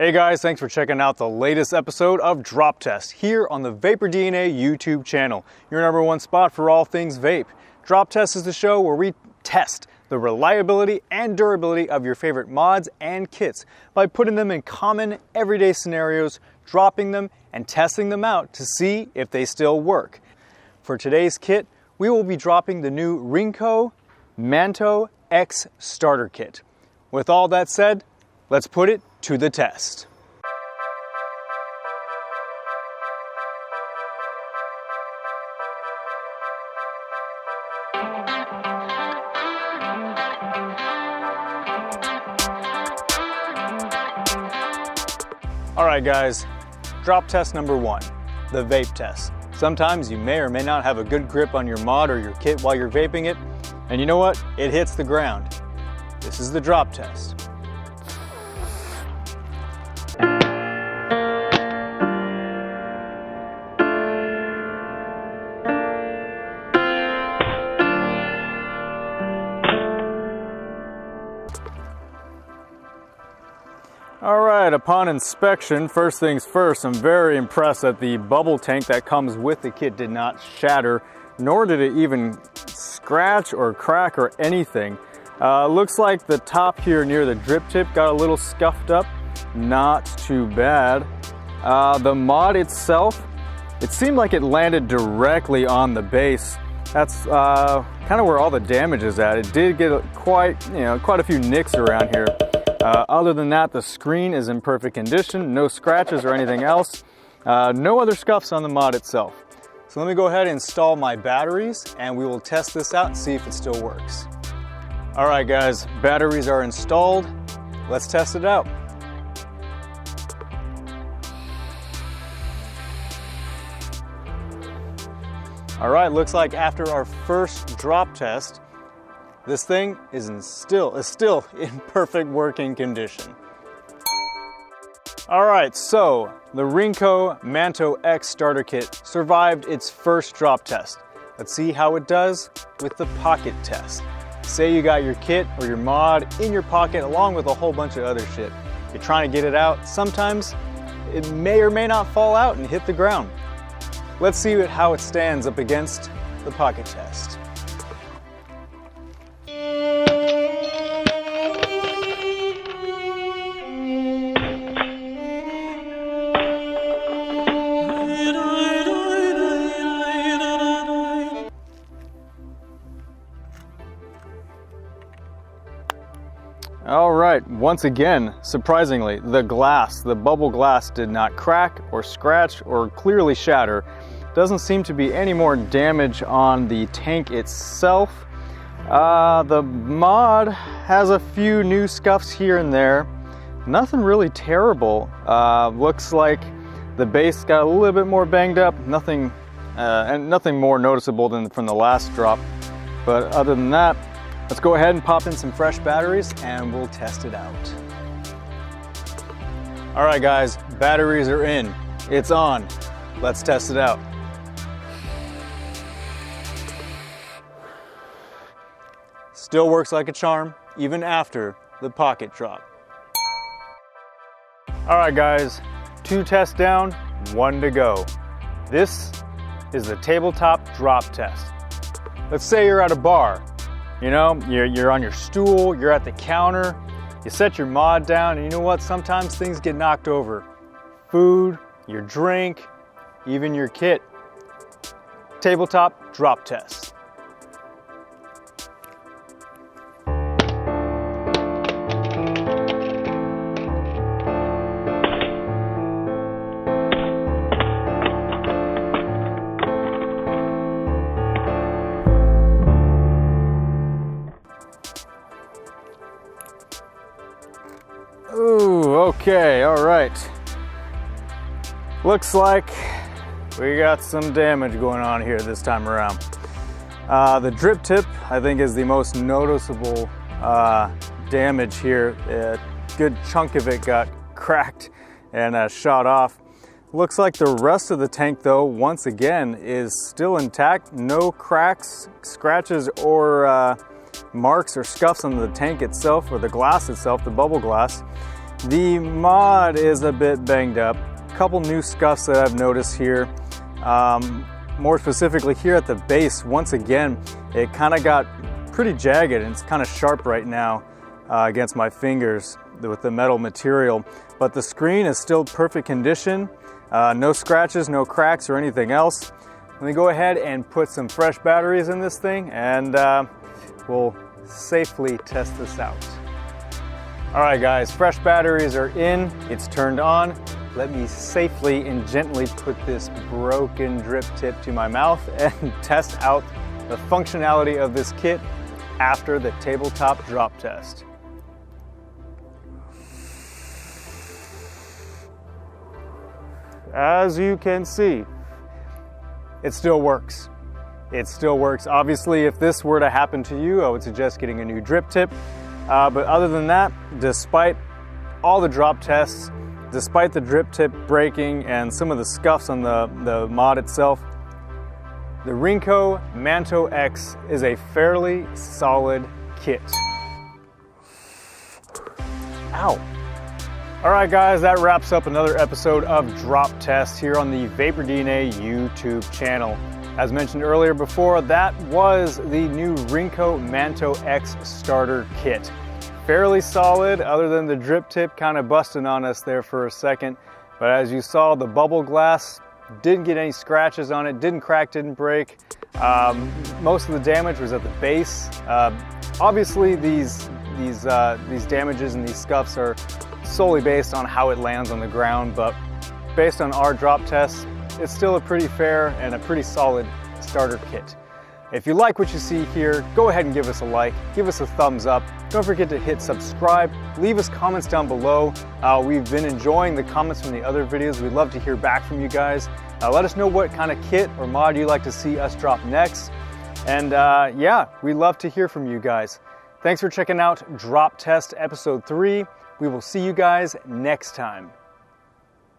Hey guys, thanks for checking out the latest episode of Drop Test here on the VaporDNA YouTube channel, your #1 spot for all things vape. Drop Test is the show where we test the reliability and durability of your favorite mods and kits by putting them in common everyday scenarios, dropping them and testing them out to see if they still work. For today's kit, we will be dropping the new Rincoe Manto X Starter Kit. With all that said, let's put it to the test. Alright guys, drop test number 1, the vape test. Sometimes you may or may not have a good grip on your mod or your kit while you're vaping it, and you know what? It hits the ground. This is the drop test. Alright, upon inspection, first things first, I'm very impressed that the bubble tank that comes with the kit did not shatter, nor did it even scratch or crack or anything. Looks like the top here near the drip tip got a little scuffed up, not too bad. The mod itself, it seemed like it landed directly on the base. That's kind of where all the damage is at. It did get quite a few nicks around here. Other than that, the screen is in perfect condition, no scratches or anything else. No other scuffs on the mod itself. So let me go ahead and install my batteries and we will test this out and see if it still works. Alright guys, batteries are installed. Let's test it out. Alright, looks like after our first drop test, this thing is still in perfect working condition. Alright, so the Rincoe Manto X Starter Kit survived its first drop test. Let's see how it does with the pocket test. Say you got your kit or your mod in your pocket along with a whole bunch of other shit. You're trying to get it out. Sometimes it may or may not fall out and hit the ground. Let's see how it stands up against the pocket test. All right, once again, surprisingly, the bubble glass did not crack or scratch or clearly shatter. Doesn't seem to be any more damage on the tank itself. The mod has a few new scuffs here and there. Nothing really terrible. Looks like the base got a little bit more banged up. Nothing more noticeable than from the last drop. But other than that, let's go ahead and pop in some fresh batteries and we'll test it out. All right guys, batteries are in. It's on. Let's test it out. Still works like a charm, even after the pocket drop. All right guys, 2 tests down, 1 to go. This is the tabletop drop test. Let's say you're at a bar. You know, you're on your stool, you're at the counter, you set your mod down, and you know what? Sometimes things get knocked over. Food, your drink, even your kit. Tabletop drop test. Ooh, okay, all right. Looks like we got some damage going on here this time around. The drip tip, I think, is the most noticeable damage here. A good chunk of it got cracked and shot off. Looks like the rest of the tank, though, once again, is still intact. No cracks, scratches, or marks or scuffs on the tank itself or the glass itself, the bubble glass. The mod is a bit banged up. A couple new scuffs that I've noticed here. More specifically here at the base, once again, it kind of got pretty jagged and it's kind of sharp right now against my fingers with the metal material. But the screen is still perfect condition. No scratches, no cracks or anything else. Let me go ahead and put some fresh batteries in this thing and we'll safely test this out. All right guys, fresh batteries are in, it's turned on. Let me safely and gently put this broken drip tip to my mouth and test out the functionality of this kit after the tabletop drop test. As you can see, it still works. It still works. Obviously, if this were to happen to you, I would suggest getting a new drip tip. But other than that, despite all the drop tests, despite the drip tip breaking and some of the scuffs on the mod itself, the Rincoe Manto X is a fairly solid kit. Ow. All right guys, that wraps up another episode of Drop Test here on the VaporDNA YouTube channel. As mentioned earlier before, that was the new Rincoe Manto X starter kit. Fairly solid, other than the drip tip kind of busting on us there for a second. But as you saw, the bubble glass didn't get any scratches on it, didn't crack, didn't break. Most of the damage was at the base. Obviously, these damages and these scuffs are solely based on how it lands on the ground, but based on our drop tests, it's still a pretty fair and a pretty solid starter kit. If you like what you see here, go ahead and give us a like, give us a thumbs up. Don't forget to hit subscribe, leave us comments down below. We've been enjoying the comments from the other videos. We'd love to hear back from you guys. Let us know what kind of kit or mod you'd like to see us drop next. And yeah, we'd love to hear from you guys. Thanks for checking out Drop Test Episode 3. We will see you guys next time.